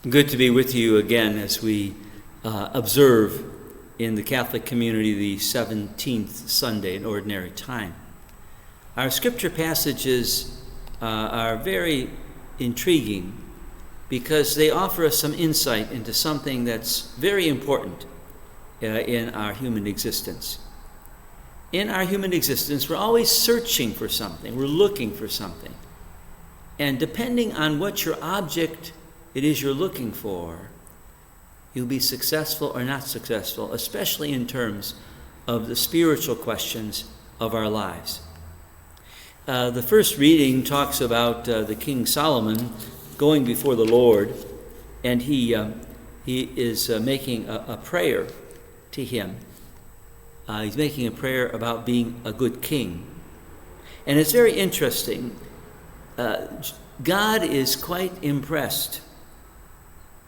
Good to be with you again as we observe in the Catholic community the 17th Sunday in Ordinary Time. Our scripture passages are very intriguing because they offer us some insight into something that's very important in our human existence. In our human existence, we're always searching for something. We're looking for something. And depending on what your object it is you're looking for, you'll be successful or not successful, especially in terms of the spiritual questions of our lives. The first reading talks about the King Solomon going before the Lord, and he is making a prayer to him. He's making a prayer about being a good king. And it's very interesting. God is quite impressed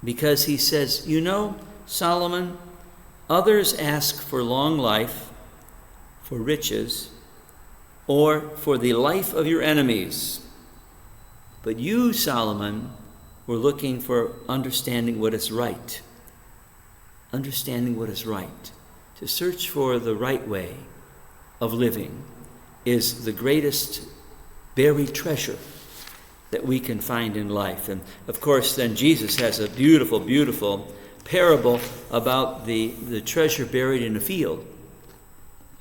because he says, you know, Solomon, others ask for long life, for riches, or for the life of your enemies. But you, Solomon, were looking for understanding what is right. Understanding what is right. To search for the right way of living is the greatest buried treasure that we can find in life. And of course, then Jesus has a beautiful, beautiful parable about the treasure buried in a field.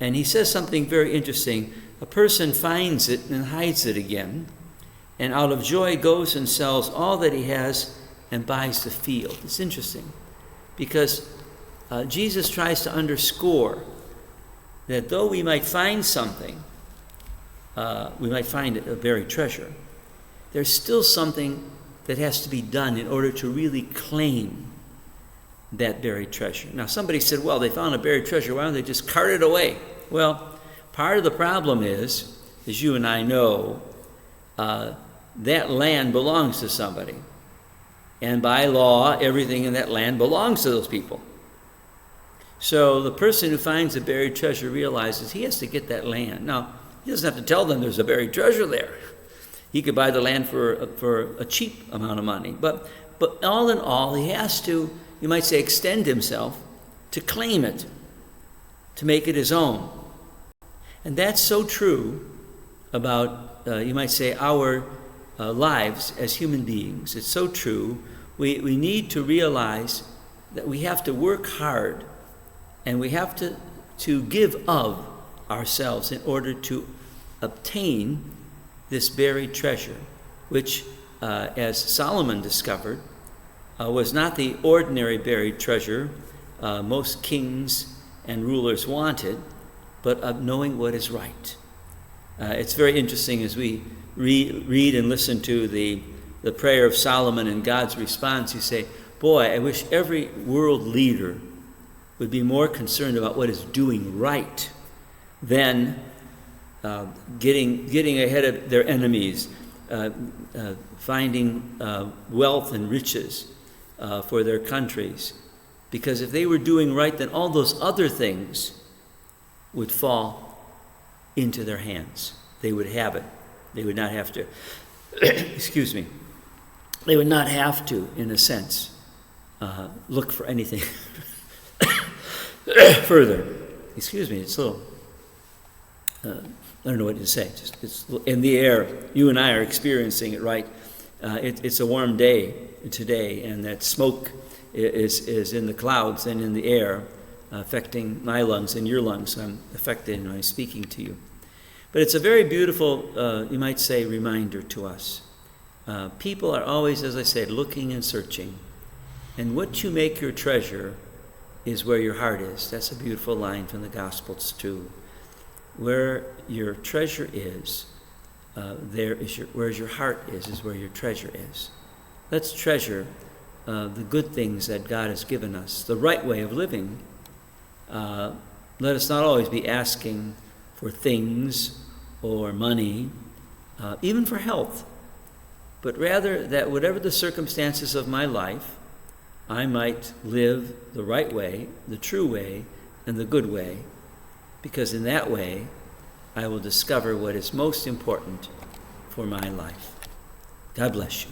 And he says something very interesting. A person finds it and hides it again, and out of joy goes and sells all that he has and buys the field. It's interesting because Jesus tries to underscore that though we might find something, we might find a buried treasure, there's still something that has to be done in order to really claim that buried treasure. Now, somebody said, well, they found a buried treasure. Why don't they just cart it away? Well, part of the problem is, as you and I know, that land belongs to somebody. And by law, everything in that land belongs to those people. So the person who finds a buried treasure realizes he has to get that land. Now, he doesn't have to tell them there's a buried treasure there. He could buy the land for a cheap amount of money. But all in all, he has to, you might say, extend himself to claim it, to make it his own. And that's so true about, you might say, our lives as human beings. It's so true. We need to realize that we have to work hard and we have to give of ourselves in order to obtain this buried treasure, which, as Solomon discovered, was not the ordinary buried treasure most kings and rulers wanted, but of knowing what is right. It's very interesting as we read and listen to the prayer of Solomon and God's response. You say, boy, I wish every world leader would be more concerned about what is doing right than getting ahead of their enemies, finding wealth and riches for their countries. Because if they were doing right, then all those other things would fall into their hands. They would have it. They would not have to, excuse me, they would not have to, in a sense, look for anything further. Excuse me, it's a little, I don't know what to say. It's in the air. You and I are experiencing it, right? It's a warm day today, and that smoke is in the clouds and in the air, affecting my lungs and your lungs. I'm affected when I'm speaking to you. But it's a very beautiful, you might say, reminder to us. People are always, as I said, looking and searching. And what you make your treasure is where your heart is. That's a beautiful line from the Gospels too. Where your treasure is, where your heart is where your treasure is. Let's treasure the good things that God has given us, the right way of living. Let us not always be asking for things or money, even for health, but rather that whatever the circumstances of my life, I might live the right way, the true way, and the good way, because in that way, I will discover what is most important for my life. God bless you.